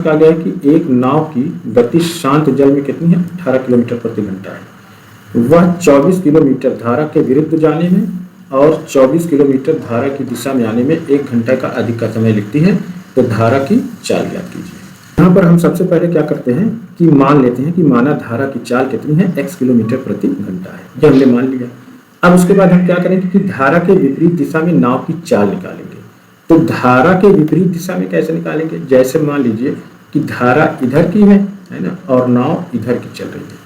कहा गया है कि एक नाव की गति शांत जल में कितनी है, 18 किलोमीटर प्रति घंटा है। वह 24 किलोमीटर धारा के विरुद्ध जाने में और 24 किलोमीटर धारा की दिशा में आने में 1 घंटा का अधिक का समय लिखती है। तो धारा की चाल ज्ञात कीजिए। यहाँ पर हम सबसे पहले क्या करते हैं कि मान लेते हैं कि माना धारा की चाल कितनी है, x किलोमीटर प्रति घंटा है, ये हमने मान लिया। अब उसके बाद हम क्या करेंगे कि धारा के विपरीत दिशा में नाव की चाल निकालेंगे। तो धारा के विपरीत दिशा में कैसे निकालेंगे, जैसे मान लीजिए कि धारा इधर की है ना, और नाव इधर की चल रही है,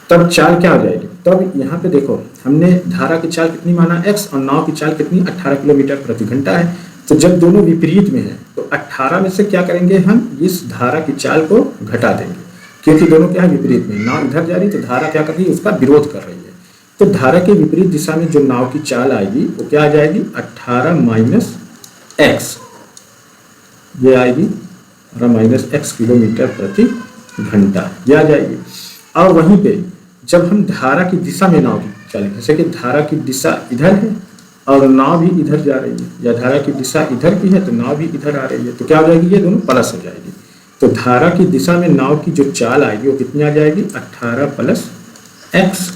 तब चाल क्या हो जाएगी। तब यहाँ पे देखो हमने धारा की चाल कितनी माना x और नाव की चाल कितनी 18 किलोमीटर प्रति घंटा है। तो जब दोनों विपरीत में है तो 18 में से क्या करेंगे, हम इस धारा की चाल को घटा देंगे, क्योंकि दोनों क्या है विपरीत में, नाव इधर जा रही है तो धारा क्या कर रही है, उसका विरोध कर रही है। तो धारा के विपरीत दिशा में जो नाव की चाल आएगी वो क्या आ जाएगी, 18 माइनस x, ये आएगी माइनस x किलोमीटर प्रति घंटा, ये आ जाएगी। और वहीं पे जब हम धारा की दिशा में नाव की चलें, जैसे कि धारा की दिशा इधर है और नाव भी इधर जा रही है, या धारा की दिशा इधर की है तो नाव भी इधर आ रही है, तो क्या हो जाएगी, ये दोनों प्लस हो जाएगी। तो धारा की दिशा में नाव की जो चाल आएगी वो कितनी आ जाएगी, 18 प्लस x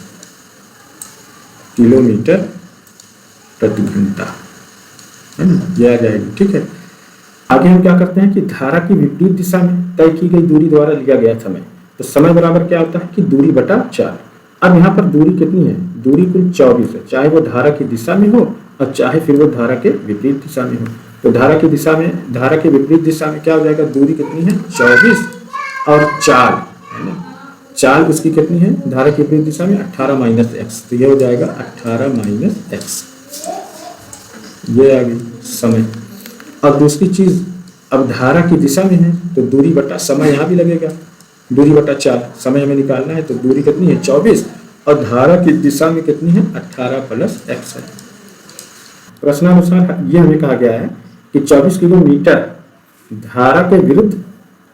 किलोमीटर प्रति घंटा, है ना, ये आ जाएगी। ठीक है, आगे हम क्या करते हैं कि धारा की विपरीत दिशा में तय की गई दूरी द्वारा लिया गया समय, तो समय बराबर क्या होता है कि दूरी बटा 4। अब यहाँ पर दूरी कितनी है, दूरी कुल 24 है, चाहे वो धारा की दिशा में हो और चाहे फिर वो धारा के विपरीत दिशा में हो। तो धारा की दिशा में, धारा के विपरीत दिशा में क्या हो जाएगा, दूरी कितनी है 24 और 4, है ना, चाल उसकी कितनी है धारा की विपरीत दिशा में 18 माइनस एक्स, तो ये हो जाएगा 18 माइनस एक्स, ये आ गई समय। अब दूसरी चीज, अब धारा की दिशा में है तो दूरी बटा समय यहाँ भी लगेगा, दूरी बटा 4, समय हमें निकालना है तो दूरी कितनी है 24 और धारा की दिशा में कितनी है 18 प्लस x है। प्रश्नानुसार ये हमें कहा गया है कि 24 किलोमीटर धारा के विरुद्ध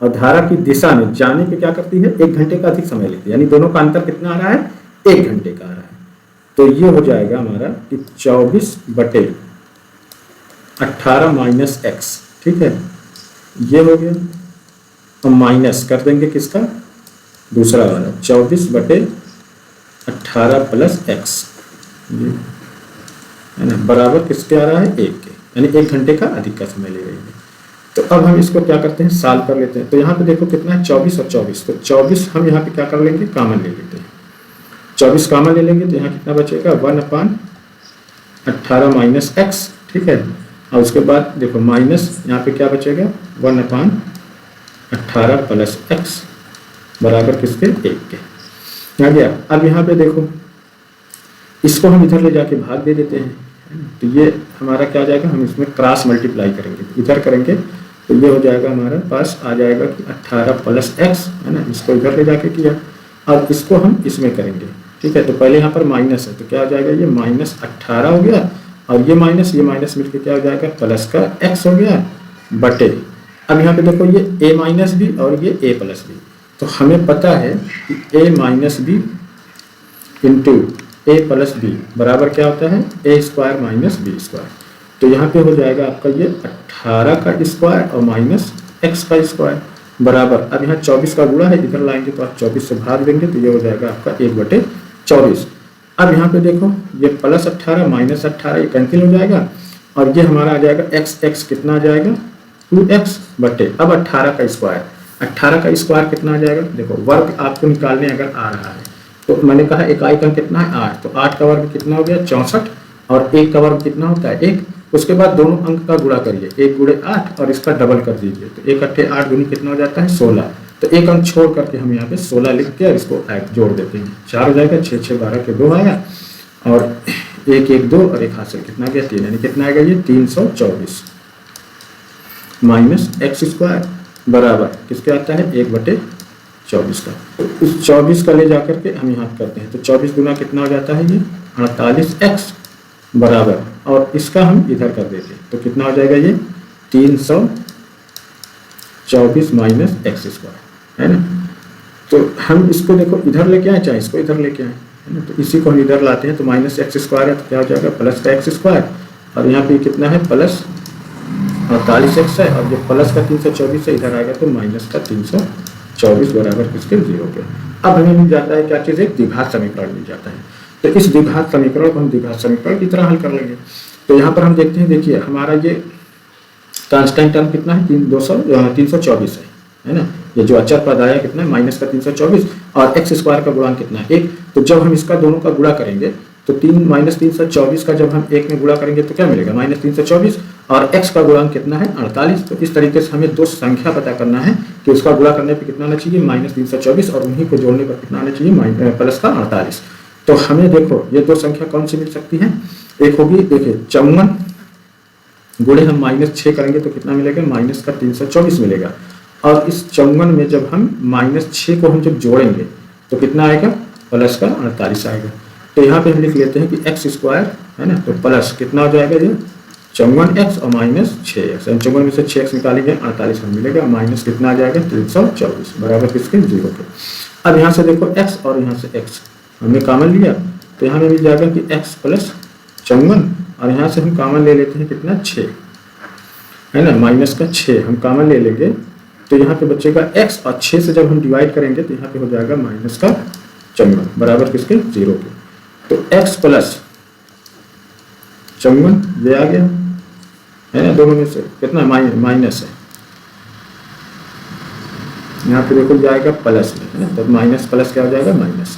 और धारा की दिशा में जाने पे क्या करती है, 1 घंटे का अधिक समय लेती है, यानी दोनों का अंतर कितना आ रहा है, 1 घंटे का आ रहा है। तो ये हो जाएगा हमारा कि 24 बटे 18 माइनस एक्स, ठीक है, ये हो गया। तो माइनस कर देंगे किसका, दूसरा वाला 24 बटे 18 प्लस एक्स, ये है ना, बराबर किसके आ रहा है 1 के, यानी 1 घंटे का अधिक का समय ले रही है। तो अब हम इसको क्या करते हैं, साल कर लेते हैं। तो यहाँ पे देखो कितना है 24 और 24, तो 24 हम यहाँ पे क्या कर लेंगे, कॉमन ले लेते हैं, 24 कॉमन ले लेंगे तो यहाँ कितना बचेगा 1/18 माइनस एक्स, ठीक है। और उसके बाद देखो माइनस यहाँ पे क्या बचेगा 1/18 प्लस एक्स बराबर किसके 1 के, आ गया। अब यहाँ पे देखो इसको हम इधर ले जाके भाग दे देते हैं, तो ये हमारा क्या आ जाएगा, हम इसमें क्रॉस मल्टीप्लाई करेंगे, इधर करेंगे तो ये हो जाएगा हमारे पास आ जाएगा कि 18 प्लस एक्स, है ना, इसको इधर ले जाके किया। अब इसको हम इसमें करेंगे, ठीक है। तो पहले यहाँ पर माइनस है तो क्या हो जाएगा, ये -18 हो गया और ये माइनस मिलकर क्या हो जाएगा प्लस का x हो गया बटे। अब यहाँ पे देखो ये a माइनस बी और ये a प्लस बी, तो हमें पता है कि a minus B into a plus B बराबर क्या होता है a square minus B square. तो यहाँ पे हो जाएगा आपका ये 18 का स्क्वायर और माइनस x का स्क्वायर बराबर। अब यहाँ 24 का गुणा है, इधर लाएंगे तो आप 24 से भाग देंगे तो ये हो जाएगा आपका 1/24। अब यहाँ पे देखो ये +18 -18 ये कैंसिल हो जाएगा और ये हमारा आ जाएगा x कितना आ जाएगा 2x बटे। अब 18 का स्क्वायर, 18 का स्क्वायर कितना आ जाएगा, देखो वर्ग आपको निकालने अगर आ रहा है तो मैंने कहा इकाई का कितना है 8, तो 8 का वर्ग कितना हो गया 64 और 1 का वर्ग कितना होता है 1। उसके बाद दोनों अंक का गुणा करिए, 1 गुणे 8 और इसका डबल कर दीजिए, तो 1 × 8 गुनी कितना हो जाता है 16। तो एक अंक छोड़ करके हम यहाँ पे 16 लिख के और इसको जोड़ देते हैं, 4 हो जाएगा, 6 6 12 के 2 आया और 1 1 2 और 1 हासिल कितना गया 3, यानी कितना आएगा ये 324 माइनस एक्स स्क्वायर बराबर किसके आता है 1/24 का। तो इस 24 का ले जाकर के हम यहाँ करते हैं तो 24 गुना कितना हो जाता है ये 48x बराबर, और इसका हम इधर कर देते हैं तो कितना हो जाएगा ये 324 माइनस एक्स स्क्वायर, है ना। तो हम इसको देखो इधर लेके आए चाहे इसको इधर लेके आए, है ना, तो इसी को हम इधर लाते हैं तो -x स्क्वायर है तो क्या हो जाएगा प्लस का x स्क्वायर और यहाँ पे कितना है प्लस 48x है, और जो प्लस का 324 है इधर आएगा तो माइनस का 324 बराबर किसके 0 के। अब हमें मिल जाता है क्या चीज़, एक द्विघात समीकरण मिल जाता है। तो इस द्विघात समीकरण को हम द्विघात समीकरण की तरह हल कर लेंगे। तो यहाँ पर हम देखते हैं, देखिए हमारा ये कांस्टेंट टर्म कितना है 324 है ना। ये जो अचर पद आया कितना है माइनस का 324, और एक्स स्क्वायर का गुणांक कितना है 1। तो जब हम इसका दोनों का गुणा करेंगे तो माइनस 324 का जब हम 1 में गुणा करेंगे तो क्या मिलेगा माइनस 324, और x का गुणांक कितना है 48। तो इस तरीके से हमें दो संख्या पता करना है कि उसका गुणा करने पे कितना आना चाहिए माइनस 324, और उन्हीं को जोड़ने पर कितना आना चाहिए प्लस का 48। तो हमें देखो ये दो संख्या कौन सी मिल सकती है, एक होगी देखिए 54 गुणे हम -6 करेंगे तो कितना मिलेगा माइनस का 324 मिलेगा, और इस 54 में जब हम -6 को हम जब जोड़ेंगे तो कितना आएगा प्लस का 48 आएगा। तो यहाँ पे हम लिख लेते हैं कि एक्स स्क्वायर है ना, तो प्लस कितना हो जाएगा ये 54x और -6x, 54 में से 6x निकालेंगे 48 हमें मिलेगा, माइनस कितना आ जाएगा 324 बराबर किसके 0 के। अब यहाँ से देखो x और यहाँ से x हमने कॉमन लिया, तो यहाँ में मिल जाएगा कि x प्लस 54, और यहाँ से हम कॉमन ले लेते हैं कितना 6 है ना, माइनस का 6 हम कॉमन ले लेंगे तो यहाँ पे बचेगा x, और 6 से जब हम डिवाइड करेंगे तो यहाँ पे हो जाएगा माइनस का 54 बराबर किसके 0 के। तो x प्लस 54 ये आ गया है ना, दोनों में से कितना माइनस है, यहाँ पे देखो जाएगा प्लस में है ना, तो माइनस प्लस क्या हो जाएगा माइनस।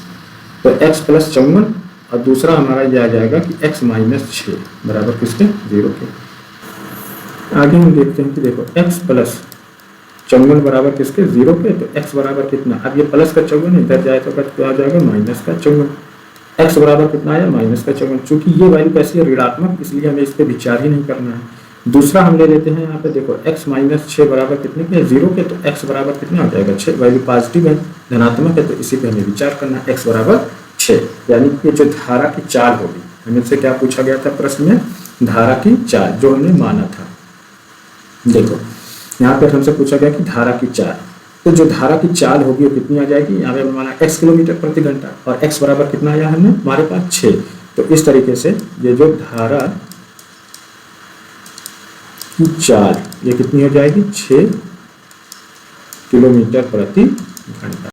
तो x प्लस 54, और दूसरा हमारा ये आ जाएगा कि x माइनस 6 बराबर किसके 0 के। आगे हम देखते हैं कि देखो x प्लस 54 बराबर किसके 0 के। तो x बराबर कितना, अब ये प्लस का 54 इधर जाए तो क्या आ जाएगा माइनस का 54, x बराबर कितना आया माइनस का 54। चूंकि ये वैल्यू कैसी है ऋणात्मक, इसलिए हमें इस पर विचार ही नहीं करना है। दूसरा हम ले लेते हैं यहाँ पे देखो x माइनस 6 बराबर कितने के 0 के, तो x बराबर कितना हो जाएगा 6, वैल्यू पॉजिटिव है धनात्मक है, तो इसी पे हमें विचार करना है x बराबर 6। यानी कि जो धारा की चाल होगी, हमें से क्या पूछा गया था प्रश्न में, धारा की चाल जो हमने माना था। देखो यहाँ पे हमसे पूछा गया कि धारा की चाल, तो जो धारा की चाल होगी वो कितनी आ जाएगी, यहाँ पे माना x किलोमीटर प्रति घंटा, और x बराबर कितना आया हमने हमारे पास 6। तो इस तरीके से ये जो धारा की चाल ये कितनी हो जाएगी 6 किलोमीटर प्रति घंटा।